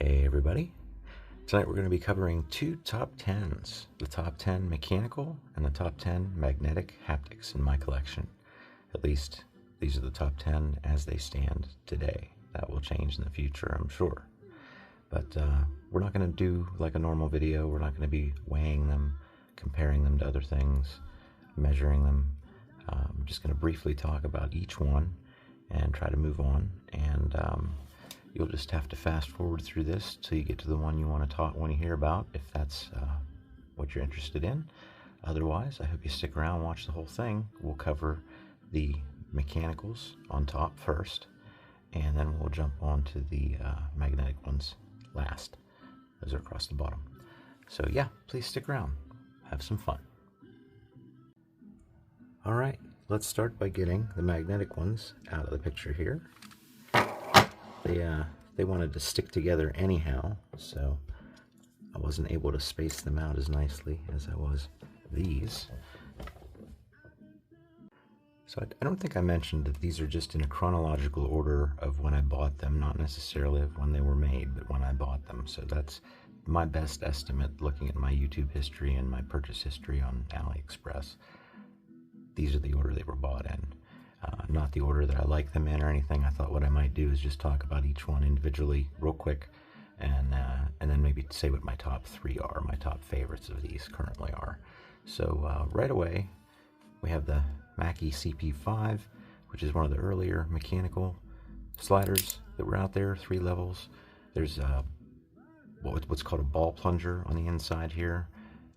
Hey everybody, tonight we're going to be covering two top 10s, the top 10 mechanical and the top 10 magnetic haptics in my collection. At least these are the top 10 as they stand today. That will change in the future, I'm sure. But we're not going to do like a normal video. We're not going to be weighing them, comparing them to other things, measuring them. I'm just going to briefly talk about each one and try to move on, and you'll just have to fast forward through this till you get to the one you want to hear about, if that's what you're interested in. Otherwise, I hope you stick around and watch the whole thing. We'll cover the mechanicals on top first, and then we'll jump on to the magnetic ones last. Those are across the bottom. So yeah, please stick around. Have some fun. Alright, let's start by getting the magnetic ones out of the picture here. They wanted to stick together anyhow, so I wasn't able to space them out as nicely as I was these. So I don't think I mentioned that these are just in a chronological order of when I bought them, not necessarily of when they were made, but when I bought them. So that's my best estimate looking at my YouTube history and my purchase history on AliExpress. These are the order they were bought in. Not the order that I like them in or anything. I thought what I might do is just talk about each one individually real quick, and then maybe say what my top 3 are, my top favorites of these currently are. So right away, we have the Mackie CP5, which is one of the earlier mechanical sliders that were out there, 3 levels. There's what's called a ball plunger on the inside here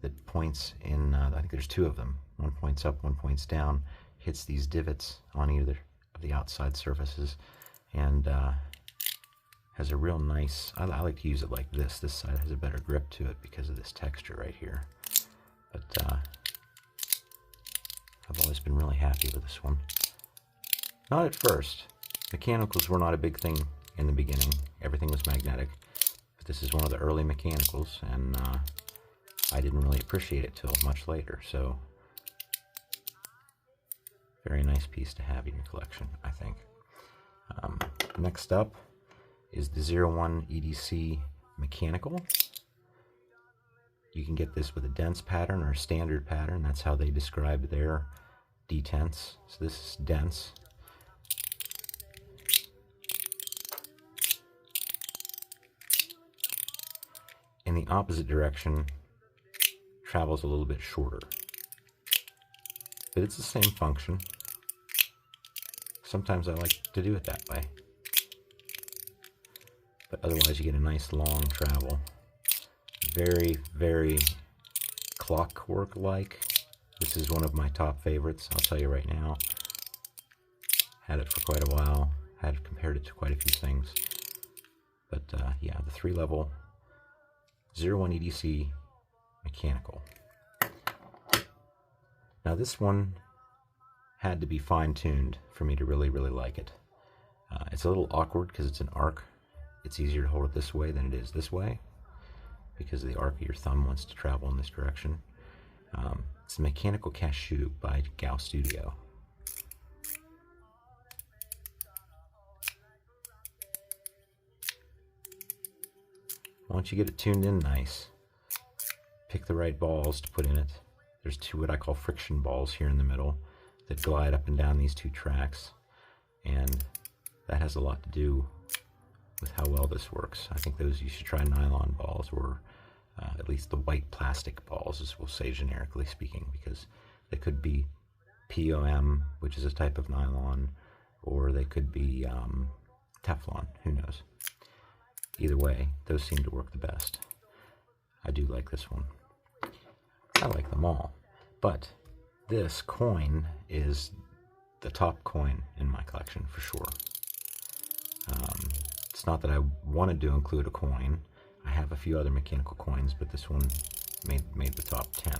that points in, I think there's 2 of them. One points up, one points down, hits these divots on either of the outside surfaces, and has a real nice, I like to use it like this. This side has a better grip to it because of this texture right here. But I've always been really happy with this one. Not at first. Mechanicals were not a big thing in the beginning. Everything was magnetic. But this is one of the early mechanicals, and I didn't really appreciate it till much later. So very nice piece to have in your collection, I think. Next up is the 01 EDC mechanical. You can get this with a dense pattern or a standard pattern. That's how they describe their detents. So this is dense. In the opposite direction, travels a little bit shorter. But it's the same function. Sometimes I like to do it that way. But otherwise you get a nice long travel. Very, very clockwork-like. This is one of my top favorites, I'll tell you right now. Had it for quite a while. Had compared it to quite a few things. But yeah, the 3-level 01 EDC mechanical. Now this one had to be fine-tuned for me to really, really like it. It's a little awkward because it's an arc. It's easier to hold it this way than it is this way, because the arc of your thumb wants to travel in this direction. It's a mechanical cashew by Gal Studio. Once you get it tuned in nice, pick the right balls to put in it. There's 2 what I call friction balls here in the middle that glide up and down these 2 tracks, and that has a lot to do with how well this works. I think you should try nylon balls, or at least the white plastic balls, as we'll say generically speaking, because they could be POM, which is a type of nylon, or they could be Teflon, who knows. Either way, those seem to work the best. I do like this one. I like them all, but this coin is the top coin in my collection for sure. It's not that I wanted to include a coin. I have a few other mechanical coins, but this one made the top 10.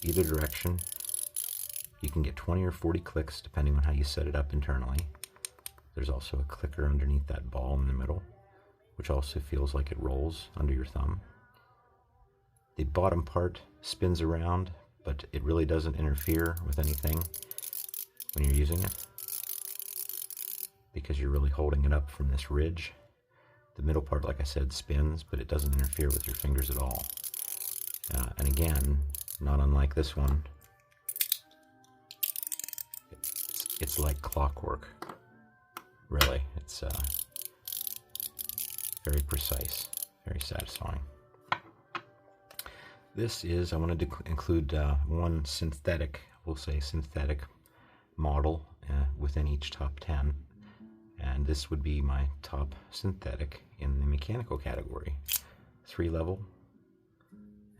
Either direction, you can get 20 or 40 clicks depending on how you set it up internally. There's also a clicker underneath that ball in the middle, which also feels like it rolls under your thumb. The bottom part spins around, but it really doesn't interfere with anything when you're using it, because you're really holding it up from this ridge The middle part, like I said, spins, but it doesn't interfere with your fingers at all. And again, not unlike this one, it's like clockwork. Really, it's very precise, very satisfying. This is, I wanted to include one synthetic, we'll say synthetic model within each top 10. And this would be my top synthetic in the mechanical category. 3-level,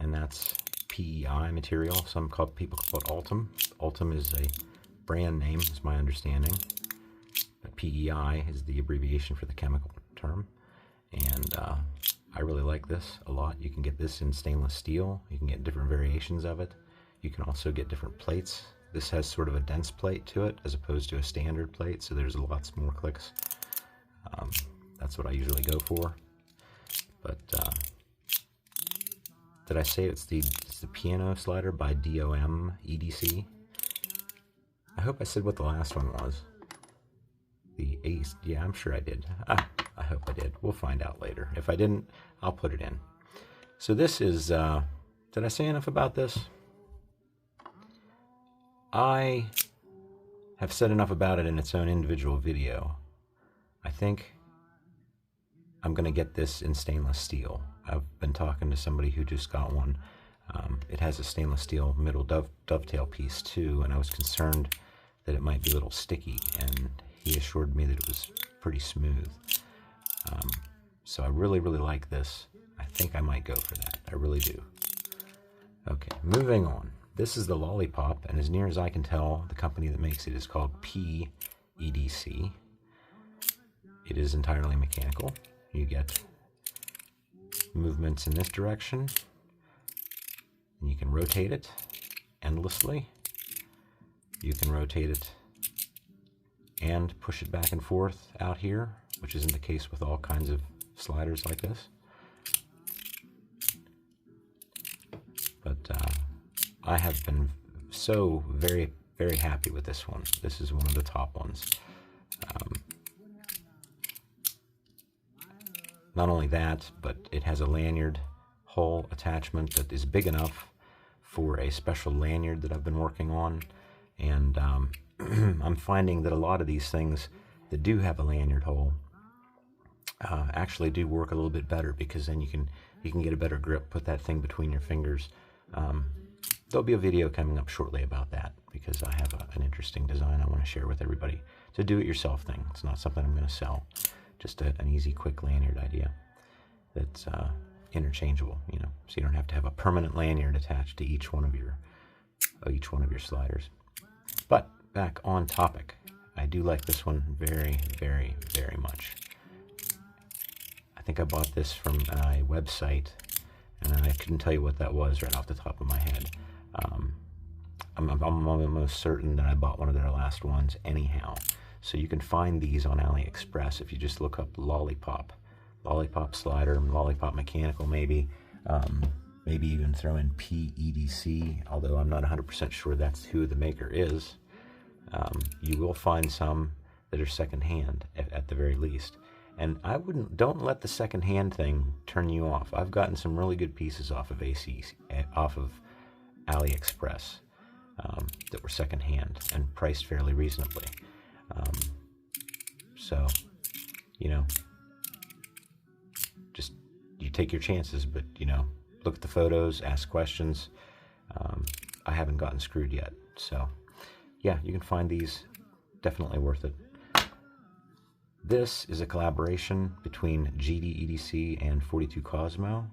and that's PEI material. Some people call it Ultim. Ultim is a brand name, is my understanding. But PEI is the abbreviation for the chemical term. And I really like this a lot. You can get this in stainless steel. You can get different variations of it. You can also get different plates. This has sort of a dense plate to it as opposed to a standard plate, so there's lots more clicks. That's what I usually go for. But did I say it's the piano slider by DOM EDC? I hope I said what the last one was. The Ace, yeah, I'm sure I did. I hope I did. We'll find out later. If I didn't, I'll put it in. So this is, did I say enough about this? I have said enough about it in its own individual video. I think I'm going to get this in stainless steel. I've been talking to somebody who just got one. It has a stainless steel middle dovetail piece too, and I was concerned that it might be a little sticky, and he assured me that it was pretty smooth. So I really, really like this. I think I might go for that. I really do. Okay, moving on. This is the Lollipop, and as near as I can tell, the company that makes it is called PEDC. It is entirely mechanical. You get movements in this direction, and you can rotate it endlessly. You can rotate it and push it back and forth out here, which isn't the case with all kinds of sliders like this. But I have been so very, very happy with this one. This is one of the top ones. Not only that, but it has a lanyard hole attachment that is big enough for a special lanyard that I've been working on. And I'm finding that a lot of these things that do have a lanyard hole actually do work a little bit better, because then you can get a better grip, put that thing between your fingers. There'll be a video coming up shortly about that, because I have an interesting design I want to share with everybody. It's a do-it-yourself thing. It's not something I'm going to sell. Just an easy, quick lanyard idea that's interchangeable, you know, so you don't have to have a permanent lanyard attached to each one of your sliders. But back on topic, I do like this one very, very, very much. I think I bought this from a website, and I couldn't tell you what that was right off the top of my head. I'm almost certain that I bought one of their last ones anyhow. So you can find these on AliExpress if you just look up Lollipop slider, Lollipop mechanical maybe. Maybe even throw in PEDC, although I'm not 100% sure that's who the maker is. You will find some that are secondhand at the very least. And don't let the secondhand thing turn you off. I've gotten some really good pieces off of AliExpress that were secondhand and priced fairly reasonably. So, you know, just you take your chances, but, you know, look at the photos, ask questions. I haven't gotten screwed yet. So, yeah, you can find these. Definitely worth it. This is a collaboration between GD EDC and 42 Cosmo,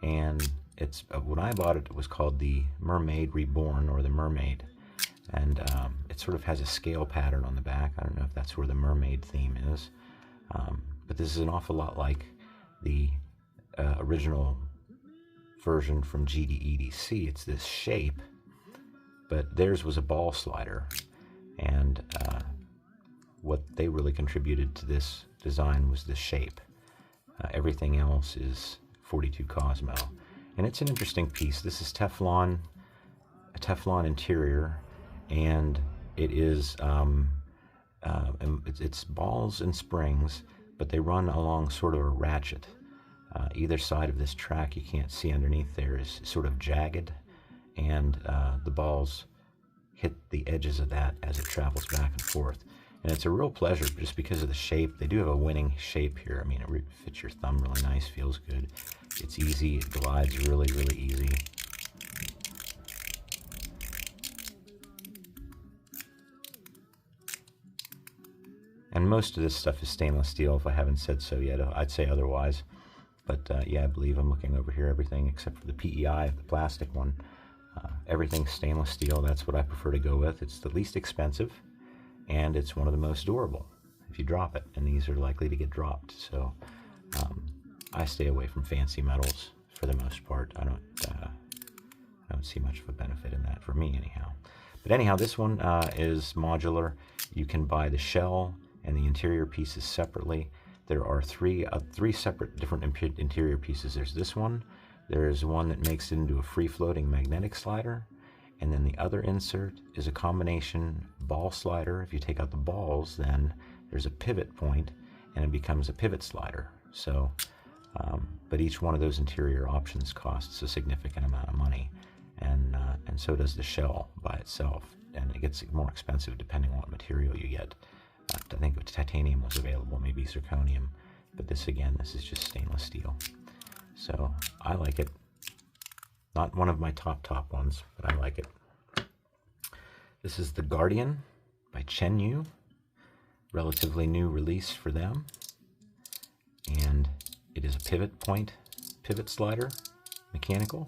and it's when I bought it, it was called the Mermaid Reborn, or the Mermaid, and it sort of has a scale pattern on the back. I don't know if that's where the mermaid theme is, but this is an awful lot like the original version from GD EDC. It's this shape, but theirs was a ball slider, and what they really contributed to this design was the shape. Everything else is 42 Cosmo, and it's an interesting piece. This is Teflon, a Teflon interior, and it is it's balls and springs, but they run along sort of a ratchet. Either side of this track, you can't see underneath there, is sort of jagged, and the balls hit the edges of that as it travels back and forth. And it's a real pleasure just because of the shape. They do have a winning shape here. I mean, it fits your thumb really nice, feels good. It's easy, it glides really, really easy. And most of this stuff is stainless steel. If I haven't said so yet, I'd say otherwise. But yeah, I believe I'm looking over here, everything except for the PEI, the plastic one. Everything's stainless steel. That's what I prefer to go with. It's the least expensive, and it's one of the most durable if you drop it. And these are likely to get dropped. So I stay away from fancy metals for the most part. I don't see much of a benefit in that for me anyhow. But anyhow, this one is modular. You can buy the shell and the interior pieces separately. There are three separate different interior pieces. There's this one. There's one that makes it into a free-floating magnetic slider. And then the other insert is a combination ball slider. If you take out the balls, then there's a pivot point, and it becomes a pivot slider. So, but each one of those interior options costs a significant amount of money. And so does the shell by itself. And it gets more expensive depending on what material you get. I think titanium was available, maybe zirconium, but this is just stainless steel. So I like it. Not one of my top ones, but I like it. This is the Guardian by Chenyu, relatively new release for them, and it is a pivot slider, mechanical.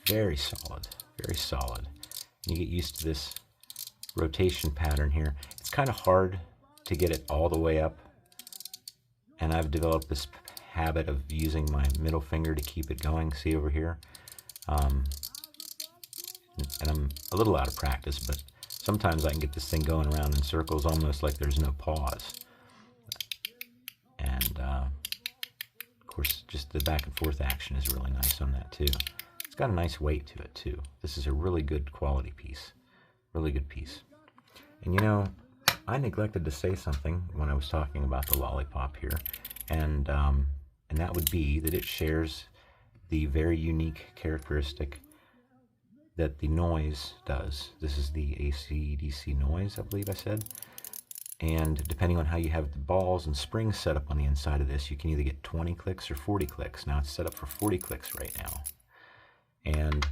Very solid, very solid. You get used to this rotation pattern here. It's kind of hard to get it all the way up, and I've developed this habit of using my middle finger to keep it going. See over here? And I'm a little out of practice, but sometimes I can get this thing going around in circles almost like there's no pause. And of course, just the back and forth action is really nice on that too. It's got a nice weight to it too. This is a really good quality piece. Really good piece. And you know, I neglected to say something when I was talking about the lollipop here, and that would be that it shares the very unique characteristic that the noise does. This is the AC/DC noise, I believe I said. And depending on how you have the balls and springs set up on the inside of this, you can either get 20 clicks or 40 clicks. Now it's set up for 40 clicks right now. And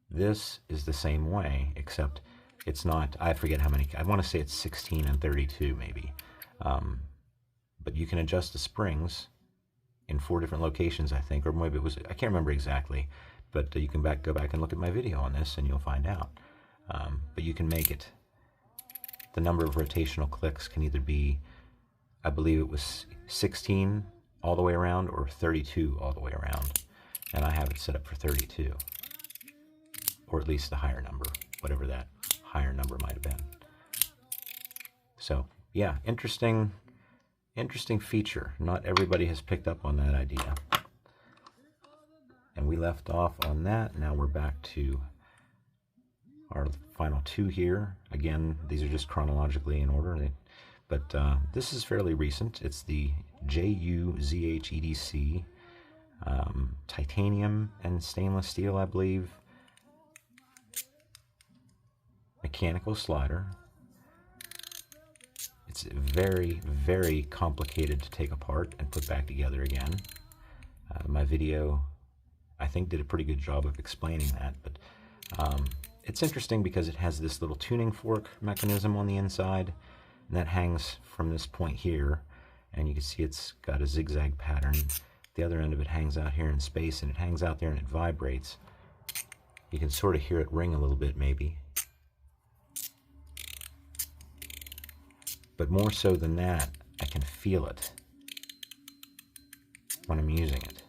this is the same way, except it's not, I forget how many, I want to say it's 16 and 32 maybe. But you can adjust the springs in 4 different locations, I think, or maybe it was, I can't remember exactly, but you can go back and look at my video on this and you'll find out. But you can make it, the number of rotational clicks can either be, I believe it was 16 all the way around or 32 all the way around. And I have it set up for 32, or at least the higher number, whatever that higher number might have been. So yeah, interesting feature. Not everybody has picked up on that idea. And we left off on that. Now we're back to our final 2 here. Again, these are just chronologically in order, but this is fairly recent. It's the JU-ZH-EDC titanium and stainless steel, I believe, mechanical slider. It's very, very complicated to take apart and put back together again. My video, I think, did a pretty good job of explaining that, but it's interesting because it has this little tuning fork mechanism on the inside, and that hangs from this point here, and you can see it's got a zigzag pattern. The other end of it hangs out here in space, and it hangs out there and it vibrates. You can sort of hear it ring a little bit maybe. But more so than that, I can feel it when I'm using it.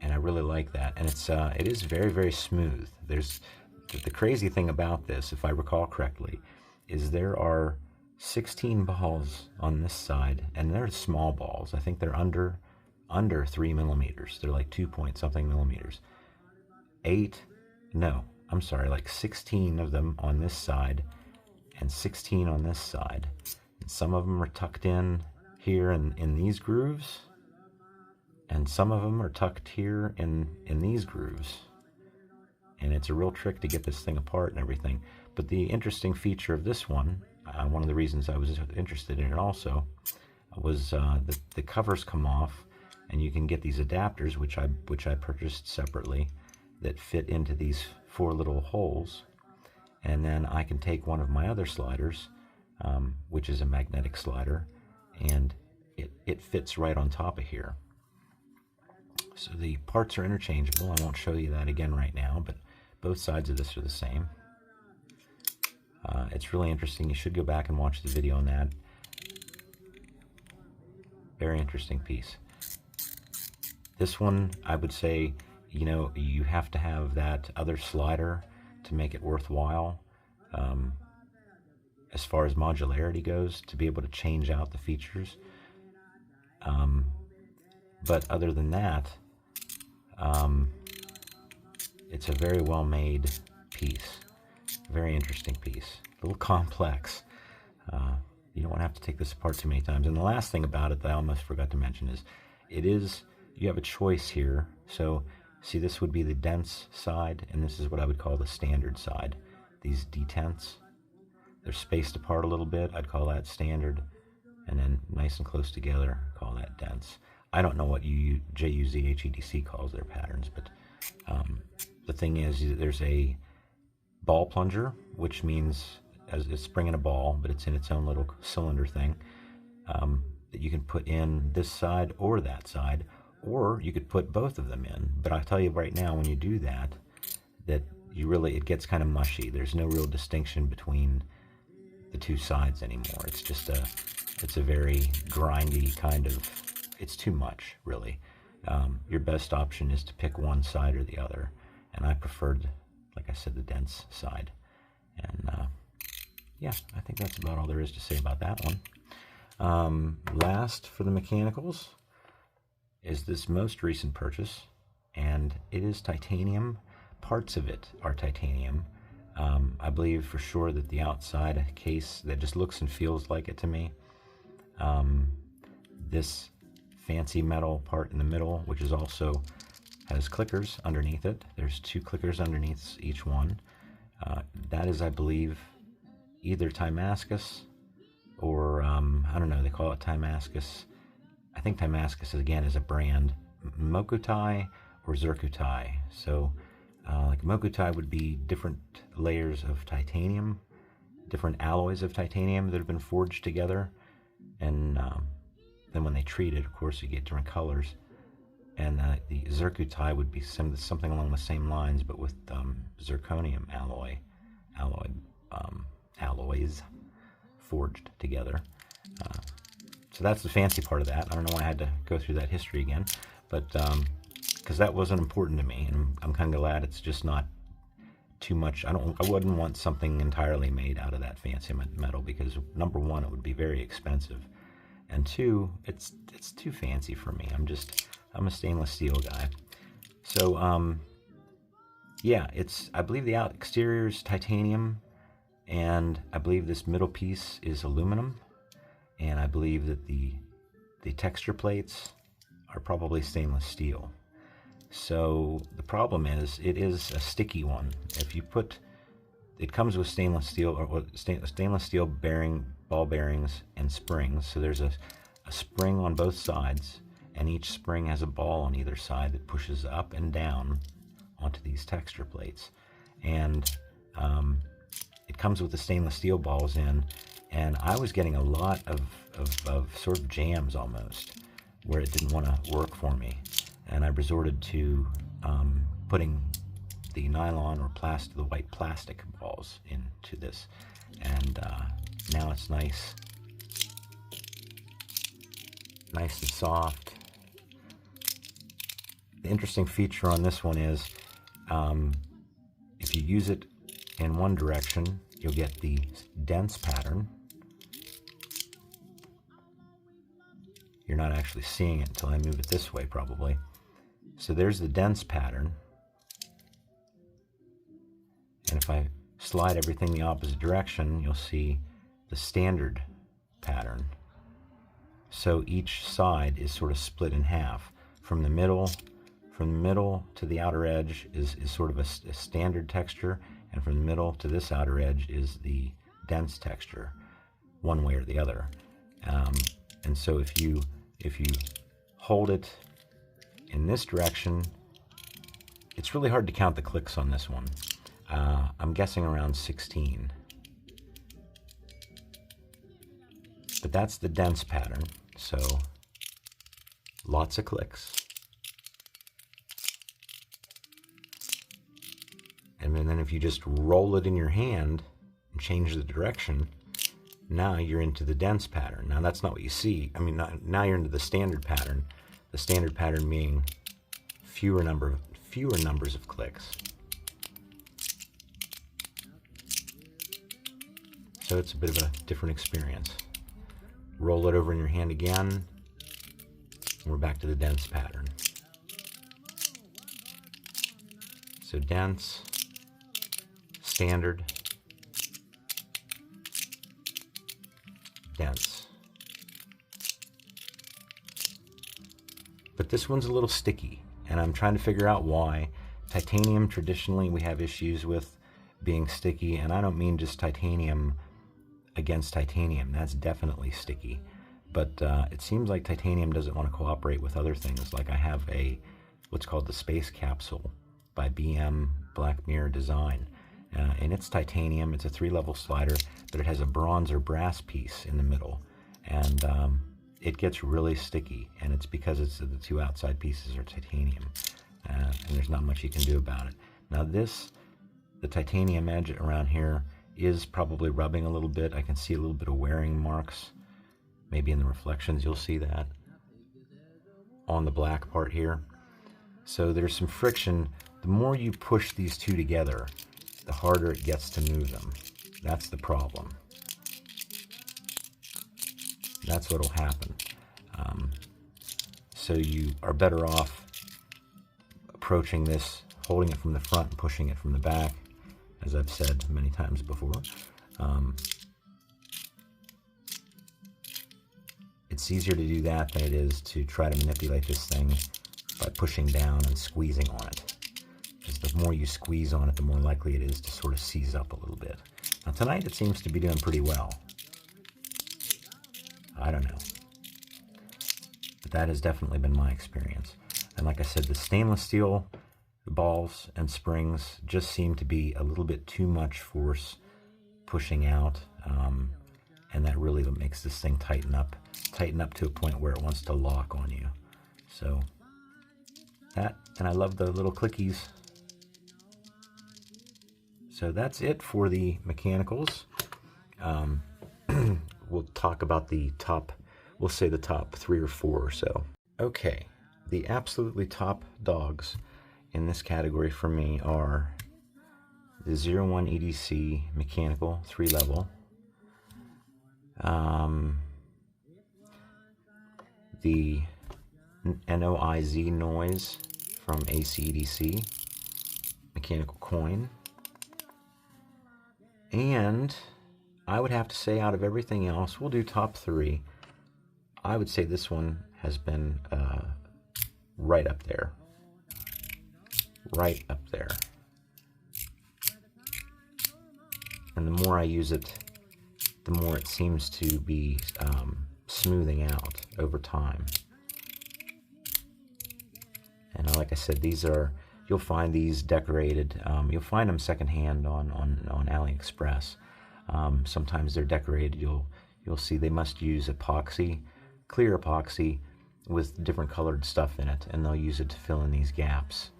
And I really like that. And it is very, very smooth. There's the crazy thing about this, if I recall correctly, is there are 16 balls on this side, and they're small balls. I think they're under 3 millimeters. They're like 2 point something millimeters. Like 16 of them on this side and 16 on this side. And some of them are tucked in here in these grooves, and some of them are tucked here in these grooves. And it's a real trick to get this thing apart and everything. But the interesting feature of this one, one of the reasons I was interested in it also, was the covers come off, and you can get these adapters, which I purchased separately, that fit into these 4 little holes. And then I can take one of my other sliders, which is a magnetic slider, and it fits right on top of here. So the parts are interchangeable. I won't show you that again right now, but both sides of this are the same. It's really interesting. You should go back and watch the video on that. Very interesting piece. This one, I would say, you have to have that other slider to make it worthwhile. As far as modularity goes, to be able to change out the features. But other than that, it's a very well made piece. Very interesting piece. A little complex. You don't want to have to take this apart too many times. And the last thing about it that I almost forgot to mention is you have a choice here. So see, this would be the dense side, and this is what I would call the standard side. These detents, they're spaced apart a little bit. I'd call that standard, and then nice and close together, call that dense. I don't know what JUZHEDC calls their patterns, but the thing is, there's a ball plunger, which means as it's springing a ball, but it's in its own little cylinder thing, that you can put in this side or that side, or you could put both of them in. But I'll tell you right now, when you do that it gets kind of mushy. There's no real distinction between the two sides anymore. It's just it's a very grindy kind of, it's too much, really. Your best option is to pick one side or the other, and I preferred, like I said, the dense side. And yeah, I think that's about all there is to say about that one. Last for the mechanicals is this most recent purchase, and it is titanium. Parts of it are titanium. I believe for sure that the outside case, that just looks and feels like it to me. This fancy metal part in the middle, which is also has clickers underneath it. There's 2 clickers underneath each one. That is, I believe, either Timascus or I don't know, they call it Timascus. I think Timascus again is a brand. Mokutai or Zirkutai. So like Mokutai would be different layers of titanium, different alloys of titanium that have been forged together, and then when they treat it, of course, you get different colors. And the Zirkutai would be something along the same lines, but with zirconium alloys forged together. So that's the fancy part of that. I don't know why I had to go through that history again, but because that wasn't important to me, and I'm kind of glad it's just not too much. I wouldn't want something entirely made out of that fancy metal, because number one, it would be very expensive, and two, it's too fancy for me. I'm a stainless steel guy. So yeah, I believe the exterior is titanium, and I believe this middle piece is aluminum, and I believe that the texture plates are probably stainless steel. So the problem is, it is a sticky one. If you put, it comes with stainless steel ball bearings and springs. So there's a spring on both sides, and each spring has a ball on either side that pushes up and down onto these texture plates. And it comes with the stainless steel balls in, and I was getting a lot of sort of jams almost, where it didn't want to work for me. And I resorted to putting the nylon or the white plastic balls into this, and now it's nice and soft. The interesting feature on this one is, if you use it in one direction, you'll get the dense pattern, You're not actually seeing it until I move it this way, probably. So there's the dense pattern. And if I slide everything the opposite direction, you'll see the standard pattern. So each side is sort of split in half. From the middle to the outer edge is sort of a standard texture, and from the middle to this outer edge is the dense texture, one way or the other. And so if you hold it in this direction, it's really hard to count the clicks on this one. I'm guessing around 16. But that's the dense pattern, so lots of clicks. And then if you just roll it in your hand and change the direction, now you're into the dense pattern. Now that's not what you see. I mean, now you're into the standard pattern. The standard pattern being fewer numbers of clicks. So it's a bit of a different experience. Roll it over in your hand again, and we're back to the dense pattern. So dense, standard, dense. But this one's a little sticky, and I'm trying to figure out why. Titanium, traditionally, we have issues with being sticky, and I don't mean just titanium against titanium. That's definitely sticky. But it seems like titanium doesn't want to cooperate with other things. Like I have what's called the Space Capsule by BM Black Mirror Design. And it's titanium. It's a 3-level slider, but it has a bronze or brass piece in the middle. And it gets really sticky, and it's because the 2 outside pieces are titanium. And there's not much you can do about it. Now the titanium edge around here is probably rubbing a little bit. I can see a little bit of wearing marks. Maybe in the reflections you'll see that on the black part here. So there's some friction. The more you push these two together, the harder it gets to move them. That's the problem. That's what'll happen. So you are better off approaching this, holding it from the front and pushing it from the back, as I've said many times before. It's easier to do that than it is to try to manipulate this thing by pushing down and squeezing on it. Because the more you squeeze on it, the more likely it is to sort of seize up a little bit. Now tonight it seems to be doing pretty well. I don't know. But that has definitely been my experience. And like I said, the stainless steel balls and springs just seem to be a little bit too much force pushing out, and that really makes this thing tighten up to a point where it wants to lock on you. So that, and I love the little clickies. So that's it for the mechanicals. We'll talk about the top, we'll say the top 3 or 4 or so. Okay, the absolutely top dogs in this category for me are the 01 EDC mechanical 3-level, the NOIZ noise from ACDC mechanical coin, and I would have to say, out of everything else, we'll do top 3. I would say this one has been right up there. Right up there. And the more I use it, the more it seems to be smoothing out over time. And like I said, you'll find these decorated. You'll find them secondhand on AliExpress. Sometimes they're decorated. You'll see they must use epoxy, clear epoxy, with different colored stuff in it, and they'll use it to fill in these gaps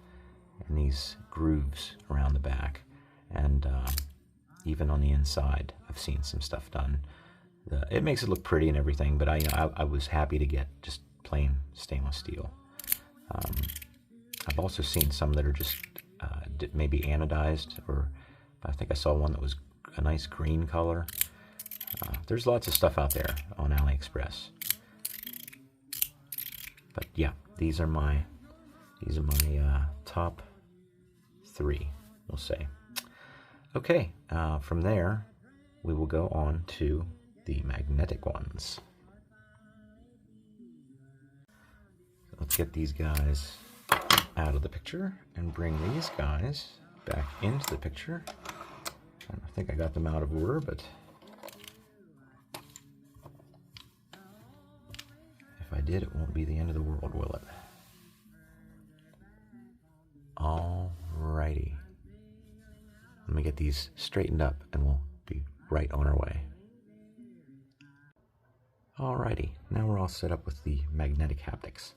and these grooves around the back, and even on the inside I've seen some stuff done. It makes it look pretty and everything, but I was happy to get just plain stainless steel. I've also seen some that are just maybe anodized, or I think I saw one that was a nice green color. There's lots of stuff out there on AliExpress. But yeah, these are my top 3, we'll say. Okay, from there we will go on to the magnetic ones. Let's get these guys out of the picture and bring these guys back into the picture. I think I got them out of order, but if I did, it won't be the end of the world, will it? Alrighty. Let me get these straightened up and we'll be right on our way. Alrighty, now we're all set up with the magnetic haptics.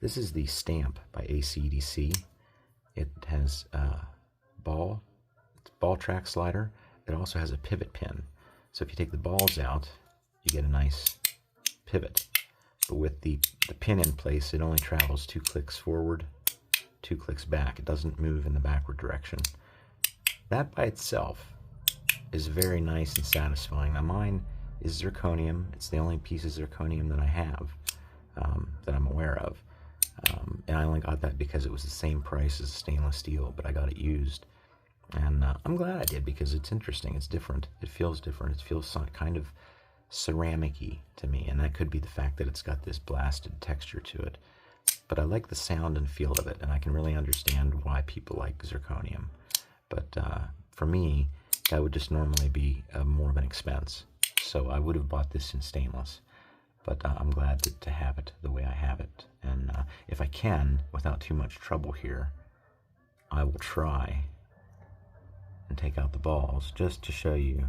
This is the stamp by AC/DC. It has a ball track slider. It also has a pivot pin. So if you take the balls out, you get a nice pivot. But with the pin in place, it only travels 2 clicks forward, 2 clicks back. It doesn't move in the backward direction. That by itself is very nice and satisfying. Now mine is zirconium. It's the only piece of zirconium that I have that I'm aware of. And I only got that because it was the same price as stainless steel, but I got it used. And I'm glad I did, because it's interesting. It's different. It feels different. It feels kind of ceramic-y to me, and that could be the fact that it's got this blasted texture to it. But I like the sound and feel of it, and I can really understand why people like zirconium. But for me, that would just normally be more of an expense. So I would have bought this in stainless. But I'm glad to have it the way I have it. And if I can, without too much trouble here, I will try and take out the balls just to show you.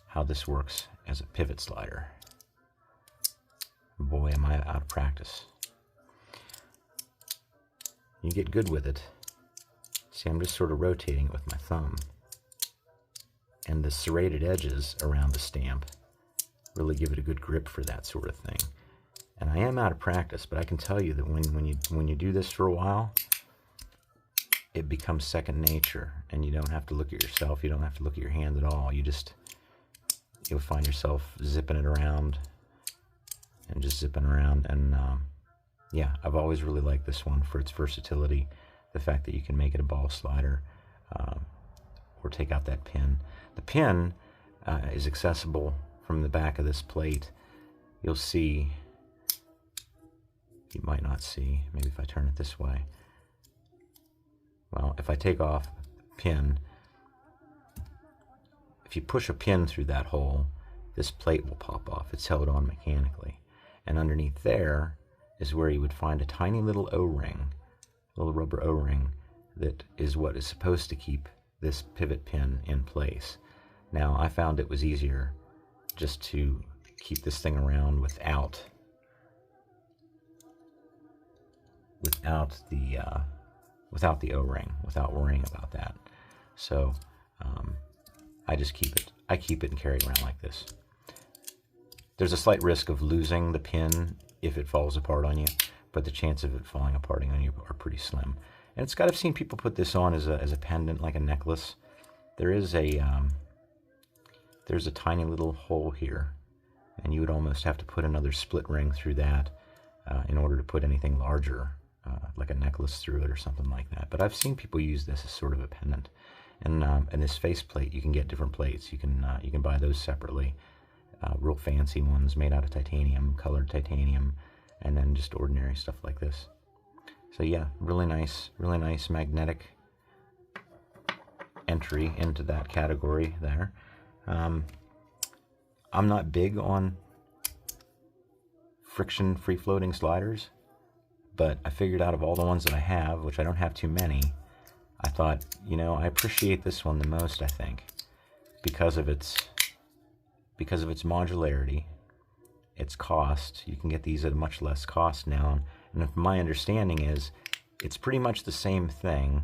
How this works as a pivot slider. Boy, am I out of practice. You get good with it. See, I'm just sort of rotating it with my thumb. And the serrated edges around the stamp really give it a good grip for that sort of thing. And I am out of practice, but I can tell you that when you do this for a while, it becomes second nature, and you don't have to look at yourself. You don't have to look at your hand at all. You'll find yourself zipping it around and just zipping around. And yeah, I've always really liked this one for its versatility. The fact that you can make it a ball slider or take out that pin. The pin is accessible from the back of this plate. You'll see, you might not see, maybe if I turn it this way. Well, if I take off the pin, if you push a pin through that hole, this plate will pop off. It's held on mechanically. And underneath there is where you would find a tiny little O-ring, little rubber O-ring, that is what is supposed to keep this pivot pin in place. Now, I found it was easier just to keep this thing around without the O-ring, without worrying about that. So I just keep it. I keep it and carry it around like this. There's a slight risk of losing the pin if it falls apart on you, but the chance of it falling apart on you are pretty slim. And it's got, I've seen people put this on as a pendant, like a necklace. There's a tiny little hole here, and you would almost have to put another split ring through that in order to put anything larger, like a necklace, through it or something like that. But I've seen people use this as sort of a pendant. And this faceplate, you can get different plates. You can buy those separately. Real fancy ones made out of titanium, colored titanium, and then just ordinary stuff like this. So yeah, really nice magnetic entry into that category there. I'm not big on friction free-floating sliders, but I figured out of all the ones that I have, which I don't have too many, I thought, you know, I appreciate this one the most, I think, because of its modularity, its cost. You can get these at a much less cost now, and my understanding is it's pretty much the same thing,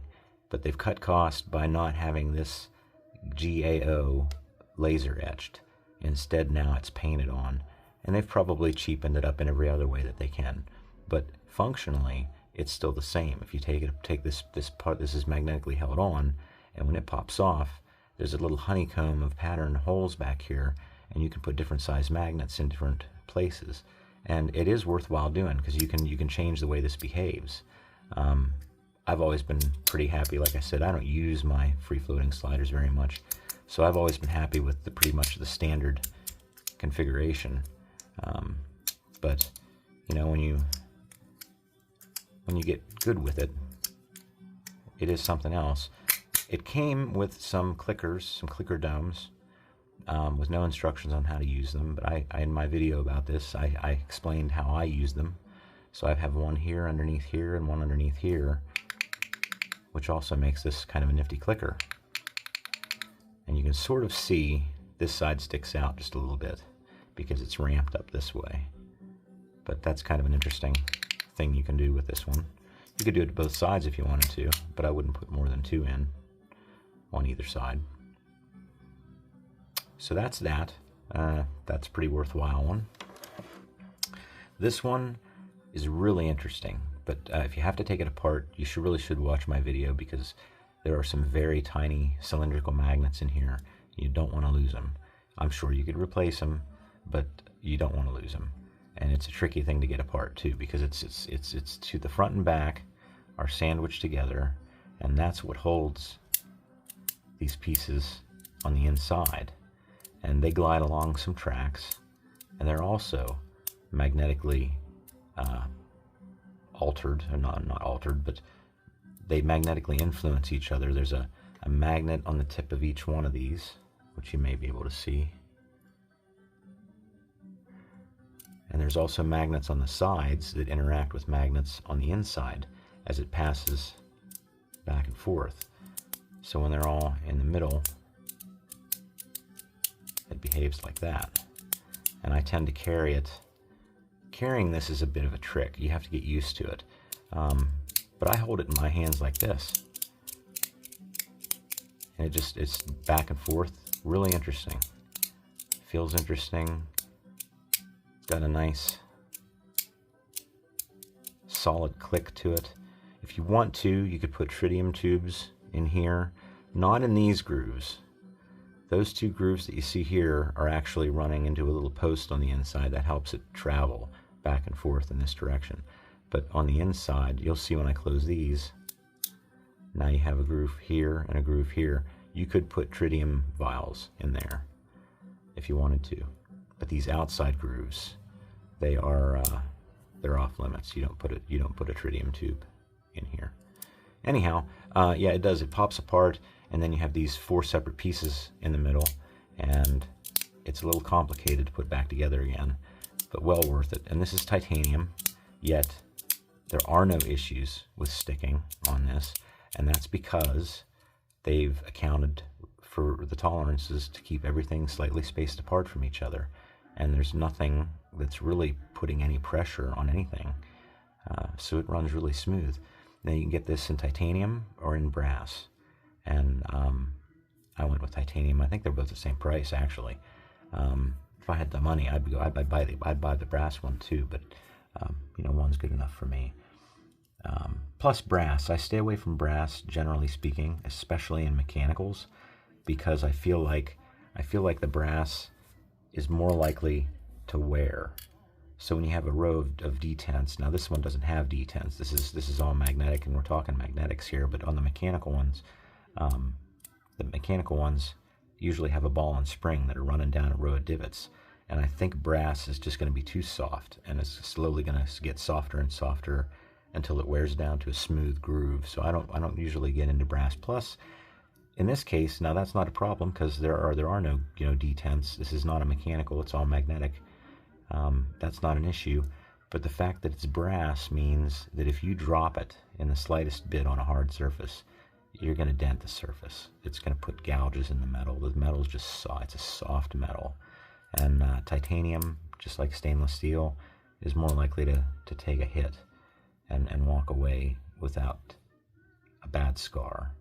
but they've cut cost by not having this GAO laser etched. Instead, now it's painted on, and they've probably cheapened it up in every other way that they can. But functionally, it's still the same. If you take this part, this is magnetically held on, And when it pops off, there's a little honeycomb of pattern holes back here, and you can put different size magnets in different places. And it is worthwhile doing, because you can change the way this behaves. I've always been pretty happy. Like I said, I don't use my free-floating sliders very much, so I've always been happy with the pretty much the standard configuration. But you know, when you get good with it, it is something else. It came with some clickers, some clicker domes, with no instructions on how to use them. But I in my video about this, I explained how I use them. So I have one here underneath here and one underneath here, which also makes this kind of a nifty clicker. And you can sort of see this side sticks out just a little bit because it's ramped up this way. But that's kind of an interesting thing you can do with this one. You could do it to both sides if you wanted to, but I wouldn't put more than 2 in on either side. So that's that. That's a pretty worthwhile one. This one is really interesting, but if you have to take it apart, you really should watch my video, because there are some very tiny cylindrical magnets in here. You don't want to lose them. I'm sure you could replace them, but you don't want to lose them. And it's a tricky thing to get apart too, because it's to the front and back are sandwiched together, and that's what holds these pieces on the inside. And they glide along some tracks, and they're also magnetically altered, or not altered, but they magnetically influence each other. There's a magnet on the tip of each one of these, which you may be able to see. And there's also magnets on the sides that interact with magnets on the inside as it passes back and forth. So when they're all in the middle, it behaves like that. And I tend to carry it. Carrying this is a bit of a trick. You have to get used to it. But I hold it in my hands like this. And it's back and forth. Really interesting. Feels interesting. Got a nice solid click to it. If you want to, you could put tritium tubes in here. Not in these grooves. Those 2 grooves that you see here are actually running into a little post on the inside that helps it travel back and forth in this direction. But on the inside, you'll see when I close these, now you have a groove here and a groove here. You could put tritium vials in there if you wanted to. But these outside grooves, they're off limits. You don't put a tritium tube in here. Anyhow, yeah, it does. It pops apart, and then you have these 4 separate pieces in the middle, and it's a little complicated to put back together again, but well worth it. And this is titanium, yet there are no issues with sticking on this, and that's because they've accounted for the tolerances to keep everything slightly spaced apart from each other, and there's nothing that's really putting any pressure on anything, so it runs really smooth. Now you can get this in titanium or in brass, and I went with titanium. I think they're both the same price, actually. If I had the money, I'd buy the brass one too, but you know, one's good enough for me. Plus brass, I stay away from brass generally speaking, especially in mechanicals, because I feel like the brass is more likely to wear. So when you have a row of detents, now this one doesn't have detents. This is all magnetic, and we're talking magnetics here. But on the mechanical ones usually have a ball and spring that are running down a row of divots. And I think brass is just going to be too soft, and it's slowly going to get softer and softer until it wears down to a smooth groove. So I don't usually get into brass. Plus, in this case, now that's not a problem, because there are no detents. This is not a mechanical; it's all magnetic. That's not an issue. But the fact that it's brass means that if you drop it in the slightest bit on a hard surface, you're going to dent the surface. It's going to put gouges in the metal. The metal is just soft. It's a soft metal. And titanium, just like stainless steel, is more likely to take a hit and walk away without a bad scar.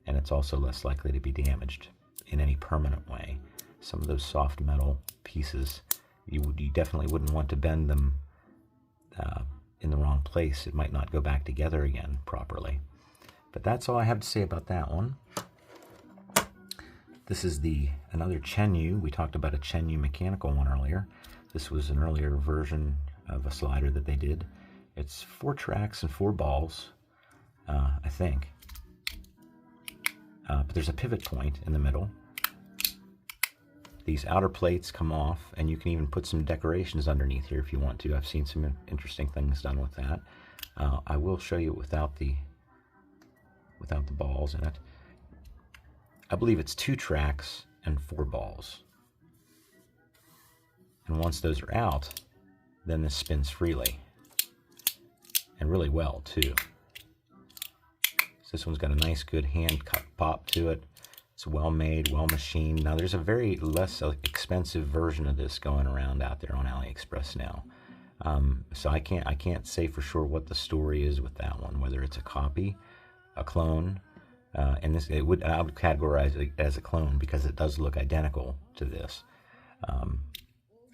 And it's also less likely to be damaged in any permanent way. Some of those soft metal pieces, you definitely wouldn't want to bend them in the wrong place. It might not go back together again properly. But that's all I have to say about that one. This is another Chenyu. We talked about a Chenyu mechanical one earlier. This was an earlier version of a slider that they did. It's 4 tracks and 4 balls, I think. But there's a pivot point in the middle. These outer plates come off, and you can even put some decorations underneath here if you want to. I've seen some interesting things done with that. I will show you without the balls in it. I believe it's 2 tracks and 4 balls. And once those are out, then this spins freely. And really well, too. So this one's got a nice, good hand cut pop to it. It's well made, well machined. Now there's a very less expensive version of this going around out there on AliExpress now. So I can't say for sure what the story is with that one, whether it's a copy, a clone, and I would categorize it as a clone because it does look identical to this.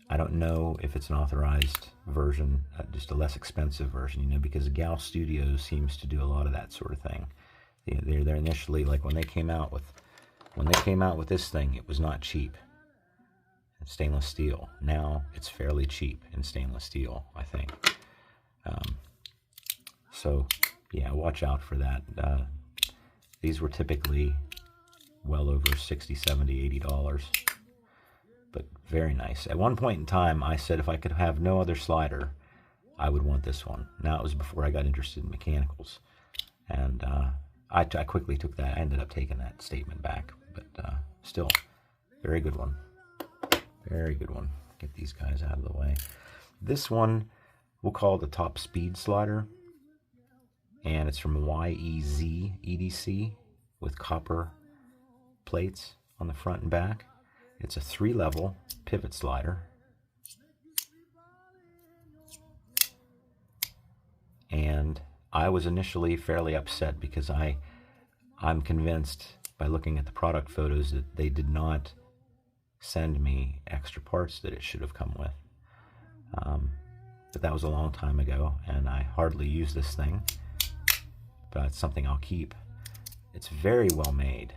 I don't know if it's an authorized version, just a less expensive version, because Gal Studios seems to do a lot of that sort of thing. They're initially, like when they came out with this thing, it was not cheap. It's stainless steel. Now it's fairly cheap in stainless steel, I think. So yeah, watch out for that. These were typically well over $60, $70, $80. But very nice. At one point in time, I said if I could have no other slider, I would want this one. Now, it was before I got interested in mechanicals. And I quickly took that. I ended up taking that statement back. But still, very good one. Very good one. Get these guys out of the way. This one, we'll call the top speed slider. And it's from YEZ EDC with copper plates on the front and back. It's a 3-level pivot slider. And I was initially fairly upset because I'm convinced by looking at the product photos that they did not send me extra parts that it should have come with. But that was a long time ago, and I hardly use this thing. But it's something I'll keep. It's very well made.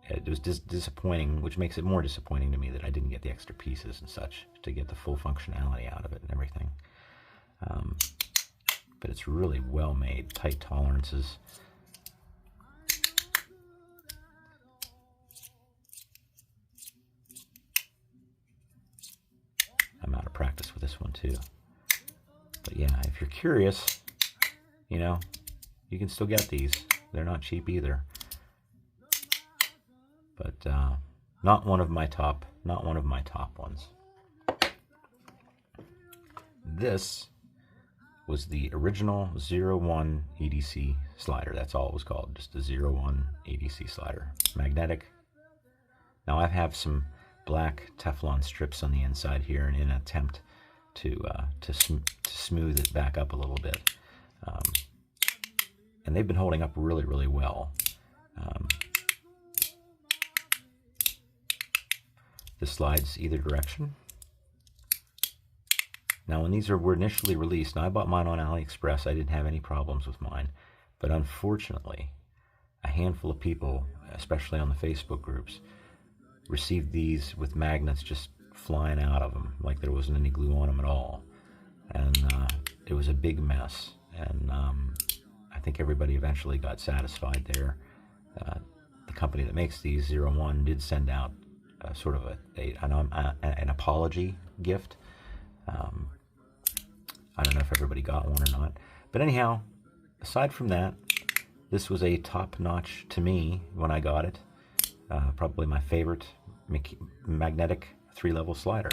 It was disappointing, which makes it more disappointing to me that I didn't get the extra pieces and such to get the full functionality out of it and everything. But it's really well made, tight tolerances. I'm out of practice with this one too. But yeah, if you're curious, you can still get these. They're not cheap either. But not one of my top ones. This was the original 01 EDC slider. That's all it was called, just the 01 EDC slider. Magnetic. Now I have some black Teflon strips on the inside here in an attempt to smooth it back up a little bit. And they've been holding up really, really well. This slides either direction. Now, when these were initially released, now I bought mine on AliExpress. I didn't have any problems with mine. But unfortunately, a handful of people, especially on the Facebook groups, received these with magnets just flying out of them, like there wasn't any glue on them at all. And it was a big mess. And I think everybody eventually got satisfied there. The company that makes these, 01, did send out sort of an apology gift. I don't know if everybody got one or not. But anyhow, aside from that, this was a top-notch to me when I got it. Probably my favorite magnetic 3-level slider.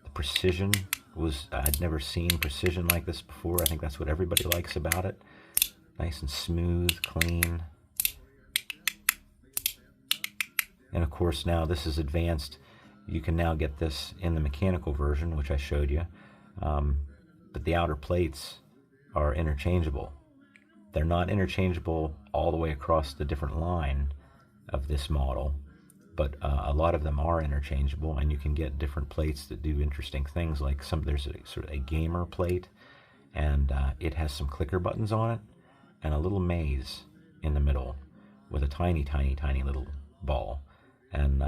The precision was, I'd never seen precision like this before. I think that's what everybody likes about it. Nice and smooth, clean. And of course now this is advanced. You can now get this in the mechanical version, which I showed you. But the outer plates are interchangeable. They're not interchangeable all the way across the different line of this model, but a lot of them are interchangeable, and you can get different plates that do interesting things. Like there's a sort of a gamer plate, and it has some clicker buttons on it, and a little maze in the middle with a tiny, tiny, tiny little ball. and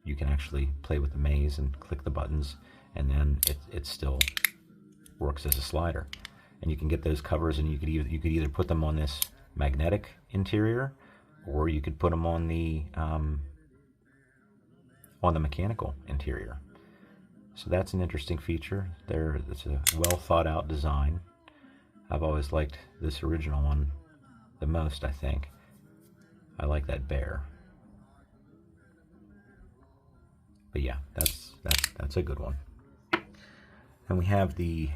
you can actually play with the maze and click the buttons, and then it still works as a slider. And you can get those covers, and you could either put them on this magnetic interior, or you could put them on the mechanical interior. So that's an interesting feature. It's a well thought out design. I've always liked this original one the most, I think. I like that bear. But yeah, that's a good one. And we have the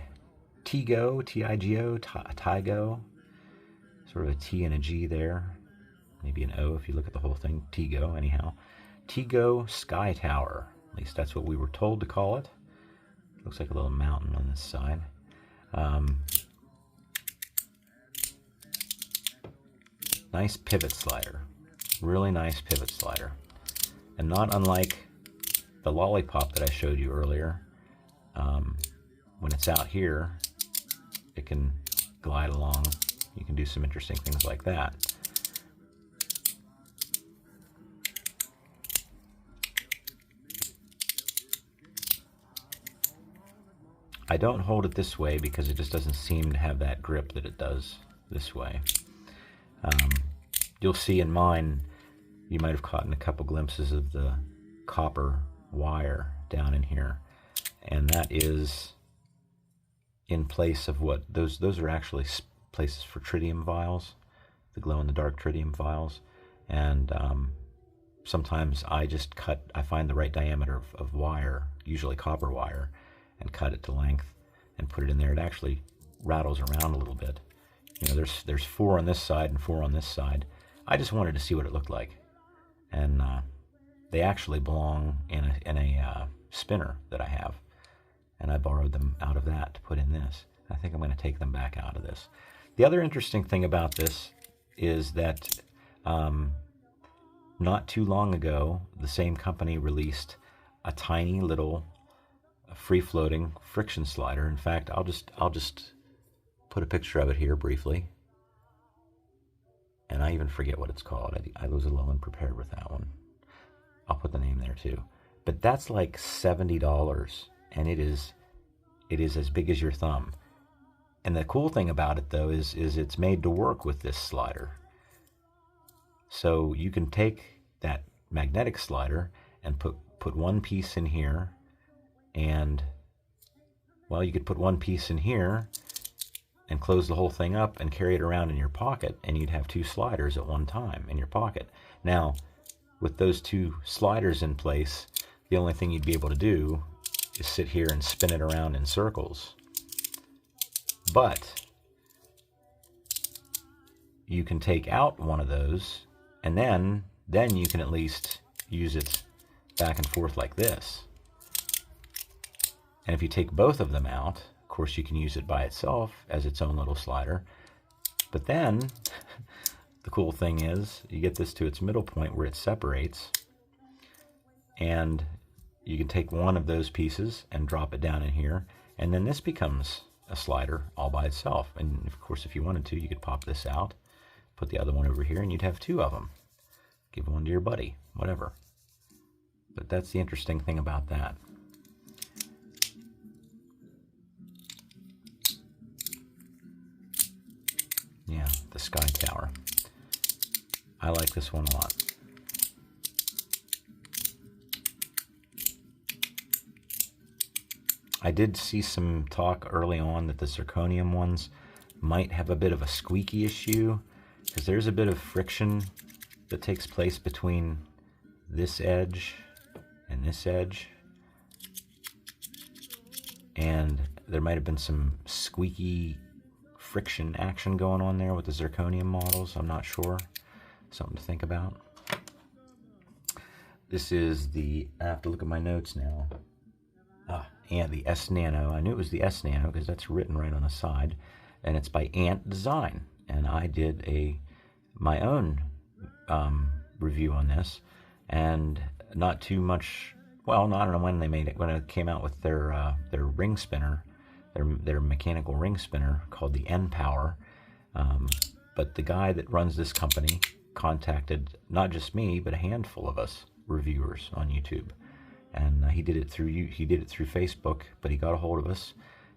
Tigo, T-I-G-O, Tigo, sort of a T and a G there, maybe an O if you look at the whole thing. Tigo, anyhow. Tigo Sky Tower, at least that's what we were told to call it. Looks like a little mountain on this side. Nice pivot slider, really nice pivot slider, and not unlike the lollipop that I showed you earlier. When it's out here, it can glide along. You can do some interesting things like that. I don't hold it this way because it just doesn't seem to have that grip that it does this way. You'll see in mine, you might have caught in a couple glimpses of the copper wire down in here, and that is in place of what those are actually places for tritium vials, the glow-in-the-dark tritium vials. And sometimes I find the right diameter of wire, usually copper wire, and cut it to length and put it in there. It actually rattles around a little bit. You know, there's 4 on this side and 4 on this side. I just wanted to see what it looked like, and they actually belong in a spinner that I have, and I borrowed them out of that to put in this. I think I'm going to take them back out of this. The other interesting thing about this is that not too long ago, the same company released a tiny little free-floating friction slider. In fact, I'll just put a picture of it here briefly. And I even forget what it's called. I was a little unprepared with that one. I'll put the name there too. But that's like $70, and it is as big as your thumb. And the cool thing about it, though, is it's made to work with this slider. So you can take that magnetic slider and put one piece in here, and, well, you could put one piece in here and close the whole thing up and carry it around in your pocket, and you'd have 2 sliders at one time in your pocket. Now, with those 2 sliders in place, the only thing you'd be able to do is sit here and spin it around in circles. But you can take out one of those, and then you can at least use it back and forth like this. And if you take both of them out, of course, you can use it by itself as its own little slider. But then the cool thing is you get this to its middle point where it separates, and you can take one of those pieces and drop it down in here, and then this becomes a slider all by itself. And of course, if you wanted to, you could pop this out, put the other one over here, and you'd have 2 of them. Give one to your buddy, whatever. But that's the interesting thing about that. Yeah, the Sky Tower. I like this one a lot. I did see some talk early on that the zirconium ones might have a bit of a squeaky issue, because there's a bit of friction that takes place between this edge and this edge, and there might have been some squeaky friction action going on there with the zirconium models. I'm not sure. Something to think about. This is the, I have to look at my notes now. And the S Nano. I knew it was the S Nano because that's written right on the side, and it's by Ant Design. And I did my own review on this, and not too much. Well, I don't know when they made it. When it came out with their ring spinner, their mechanical ring spinner called the N Power. But the guy that runs this company contacted not just me, but a handful of us reviewers on YouTube. And he did it through Facebook, but he got a hold of us,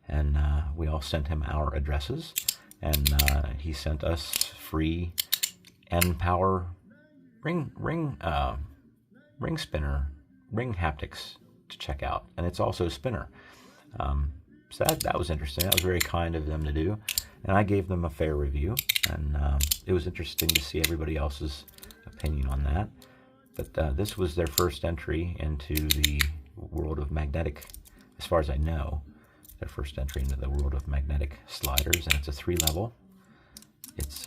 and we all sent him our addresses, and he sent us free N-Power ring spinner, ring haptics to check out, and it's also a spinner. So that was interesting. That was very kind of them to do, and I gave them a fair review, and it was interesting to see everybody else's opinion on that. But this was their first entry into the world of magnetic, as far as I know, their first entry into the world of magnetic sliders, and it's a 3-level. It's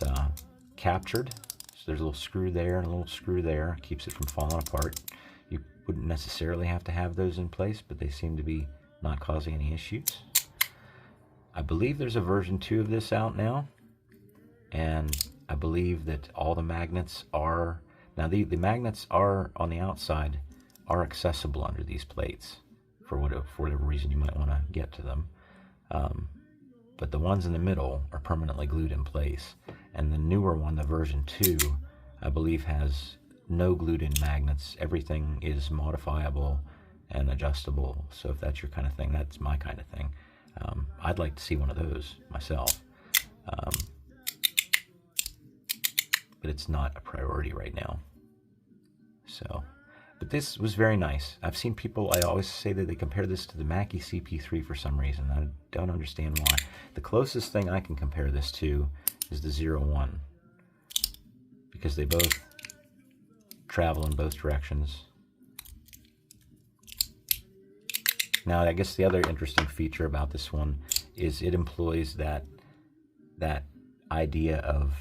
captured, so there's a little screw there and a little screw there, keeps it from falling apart. You wouldn't necessarily have to have those in place, but they seem to be not causing any issues. I believe there's a version 2 of this out now, and I believe that all the magnets are, now the magnets are on the outside, are accessible under these plates for whatever reason you might want to get to them. But the ones in the middle are permanently glued in place. And the newer one, the version 2, I believe has no glued in magnets. Everything is modifiable and adjustable. So if that's your kind of thing, that's my kind of thing. I'd like to see one of those myself. But it's not a priority right now. So, but this was very nice. I've seen people, I always say that they compare this to the Mackie CP3 for some reason. I don't understand why. The closest thing I can compare this to is the 01, because they both travel in both directions. Now, I guess the other interesting feature about this one is it employs that idea of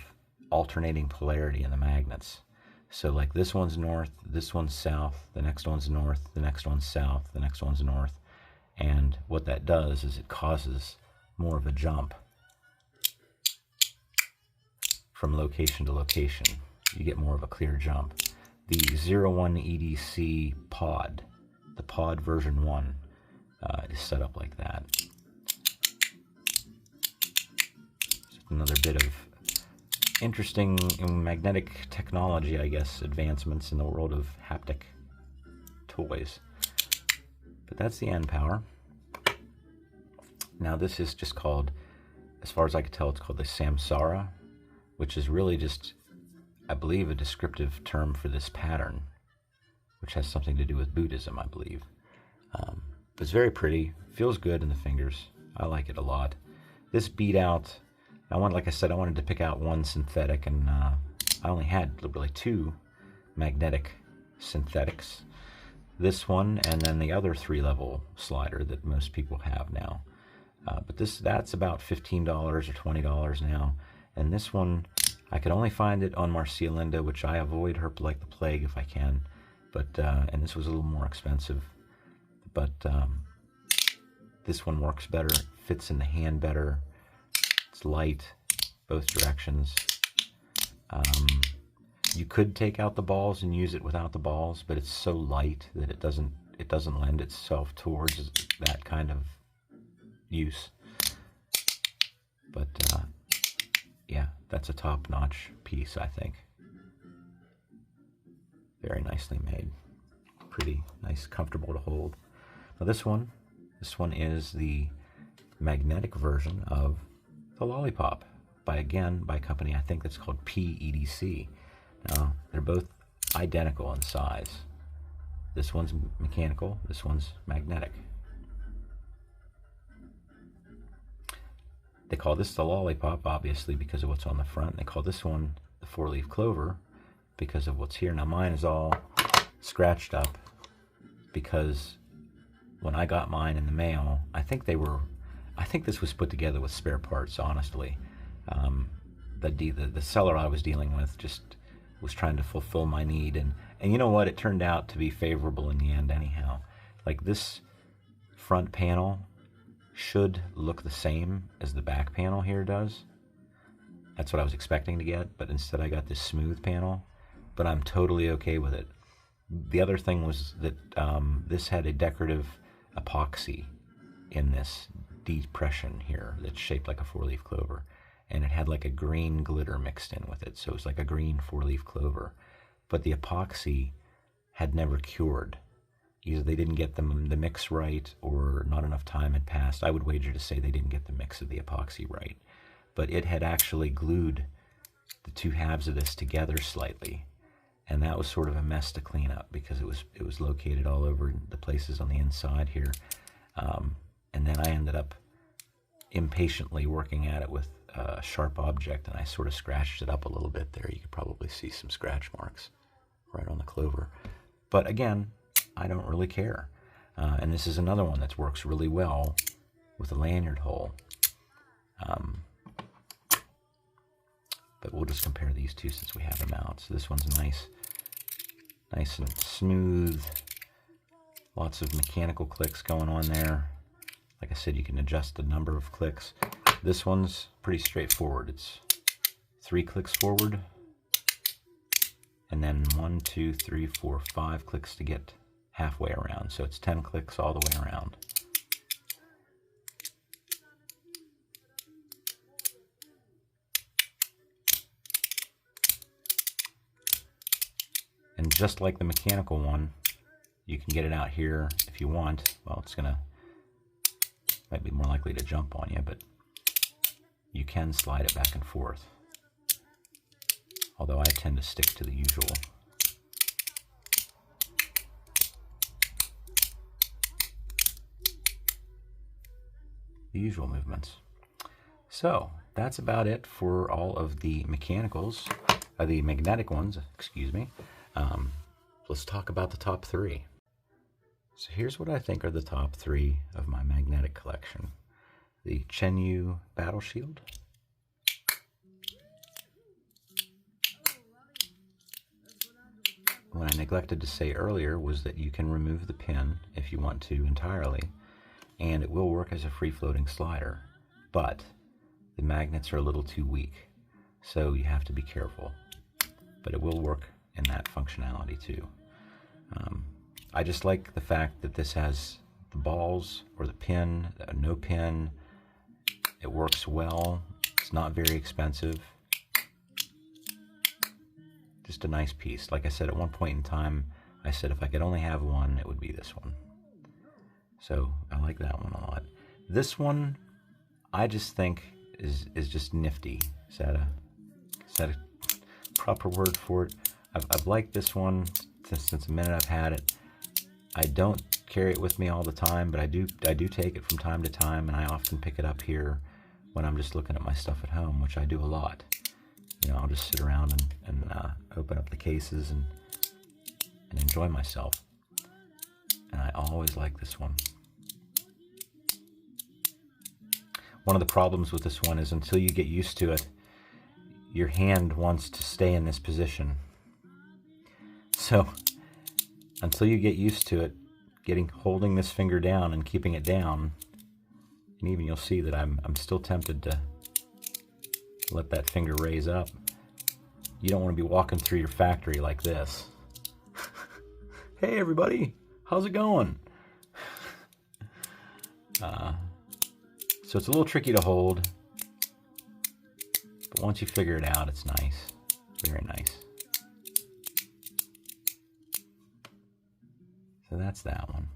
alternating polarity in the magnets. So like this one's north, this one's south, the next one's north, the next one's south, the next one's north. And what that does is it causes more of a jump from location to location. You get more of a clear jump. The 01 EDC pod, the pod version 1, is set up like that. So another bit of interesting magnetic technology, I guess, advancements in the world of haptic toys. But that's the N-Power. Now this is just called, as far as I can tell, it's called the Samsara, which is really just, I believe, a descriptive term for this pattern, which has something to do with Buddhism, I believe. It's very pretty, feels good in the fingers. I like it a lot. This beat out, like I said, I wanted to pick out one synthetic, and I only had really 2 magnetic synthetics. This one, and then the other 3-level slider that most people have now. But that's about $15 or $20 now. And this one, I could only find it on Marcia Linda, which I avoid her like the plague if I can. But and this was a little more expensive. But this one works better, fits in the hand better. It's light, both directions. You could take out the balls and use it without the balls, but it's so light that it doesn't lend itself towards that kind of use. But yeah, that's a top-notch piece, I think. Very nicely made. Pretty nice, comfortable to hold. Now this one is the magnetic version of the Lollipop by a company, I think that's called PEDC. Now, they're both identical in size. This one's mechanical, this one's magnetic. They call this the Lollipop, obviously, because of what's on the front. They call this one the 4-leaf clover because of what's here. Now, mine is all scratched up because when I got mine in the mail, I think this was put together with spare parts, honestly. The seller I was dealing with just was trying to fulfill my need, and you know what? It turned out to be favorable in the end anyhow. Like, this front panel should look the same as the back panel here does. That's what I was expecting to get, but instead I got this smooth panel, but I'm totally okay with it. The other thing was that this had a decorative epoxy in this depression here that's shaped like a 4-leaf clover, and it had like a green glitter mixed in with it, so it was like a green 4-leaf clover. But the epoxy had never cured. Either they didn't get the mix right, or not enough time had passed. I would wager to say they didn't get the mix of the epoxy right. But it had actually glued the two halves of this together slightly, and that was sort of a mess to clean up because it was located all over the places on the inside here. And then I ended up impatiently working at it with a sharp object, and I sort of scratched it up a little bit there. You could probably see some scratch marks right on the clover. But again, I don't really care. And this is another one that works really well with a lanyard hole. But we'll just compare these two since we have them out. So this one's nice and smooth. Lots of mechanical clicks going on there. Like I said, you can adjust the number of clicks. This one's pretty straightforward. It's 3 clicks forward, and then 1, 2, 3, 4, 5 clicks to get halfway around. So it's 10 clicks all the way around. And just like the mechanical one, you can get it out here if you want. Well, it's might be more likely to jump on you, but you can slide it back and forth. Although I tend to stick to the usual. Movements. So that's about it for all of the mechanicals, the magnetic ones, excuse me. Let's talk about the top 3. So here's what I think are the top 3 of my magnetic collection. The Chenyu Battle Shield. What I neglected to say earlier was that you can remove the pin if you want to entirely, and it will work as a free-floating slider, but the magnets are a little too weak, so you have to be careful. But it will work in that functionality too. I just like the fact that this has the balls or the pin, no pin. It works well. It's not very expensive. Just a nice piece. Like I said, at one point in time, I said if I could only have one, it would be this one. So I like that one a lot. This one, I just think is just nifty. Is that a proper word for it? I've liked this one since the minute I've had it. I don't carry it with me all the time, but I do take it from time to time, and I often pick it up here when I'm just looking at my stuff at home, which I do a lot. You know, I'll just sit around and open up the cases and enjoy myself. And I always like this one. One of the problems with this one is until you get used to it, your hand wants to stay in this position. So until you get used to it, holding this finger down and keeping it down, and even you'll see that I'm still tempted to let that finger raise up. You don't want to be walking through your factory like this. Hey everybody, how's it going? So it's a little tricky to hold, but once you figure it out, it's nice, very nice. So that's that one.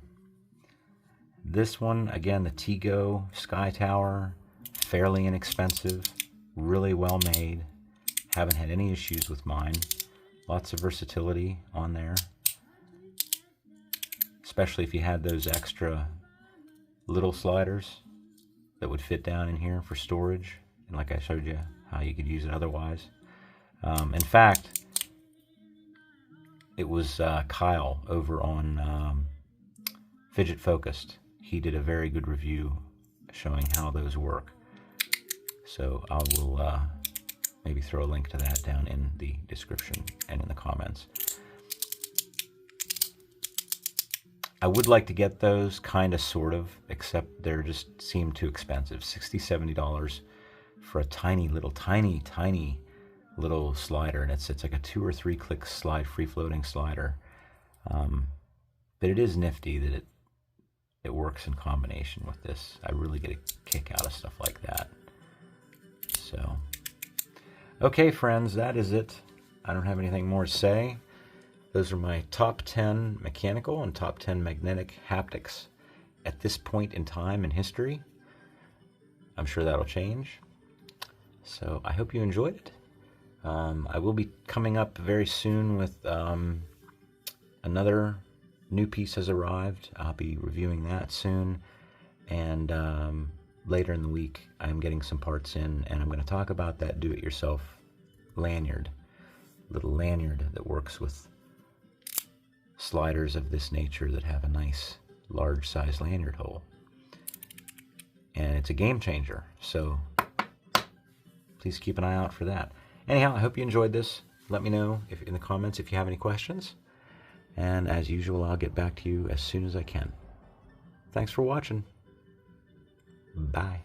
This one, again, the Tego Sky Tower, fairly inexpensive, really well made. Haven't had any issues with mine. Lots of versatility on there, especially if you had those extra little sliders that would fit down in here for storage. And like I showed you how you could use it otherwise. In fact, it was Kyle over on Fidget Focused. He did a very good review showing how those work. So I will maybe throw a link to that down in the description and in the comments. I would like to get those, kind of, sort of, except they're just seem too expensive. $60, $70 for a tiny little slider, and it's like a 2 or 3 click slide, free floating slider. But it is nifty that it works in combination with this. I really get a kick out of stuff like that. So So, okay, friends, that is it. I don't have anything more to say. Those are my top 10 mechanical and top 10 magnetic haptics at this point in time in history. I'm sure that'll change. So I hope you enjoyed it. I will be coming up very soon with another new piece has arrived. I'll be reviewing that soon. And later in the week, I'm getting some parts in, and I'm going to talk about that do-it-yourself lanyard. Little lanyard that works with sliders of this nature that have a nice large size lanyard hole. And it's a game changer, so please keep an eye out for that. Anyhow, I hope you enjoyed this. Let me know in the comments if you have any questions. And as usual, I'll get back to you as soon as I can. Thanks for watching. Bye.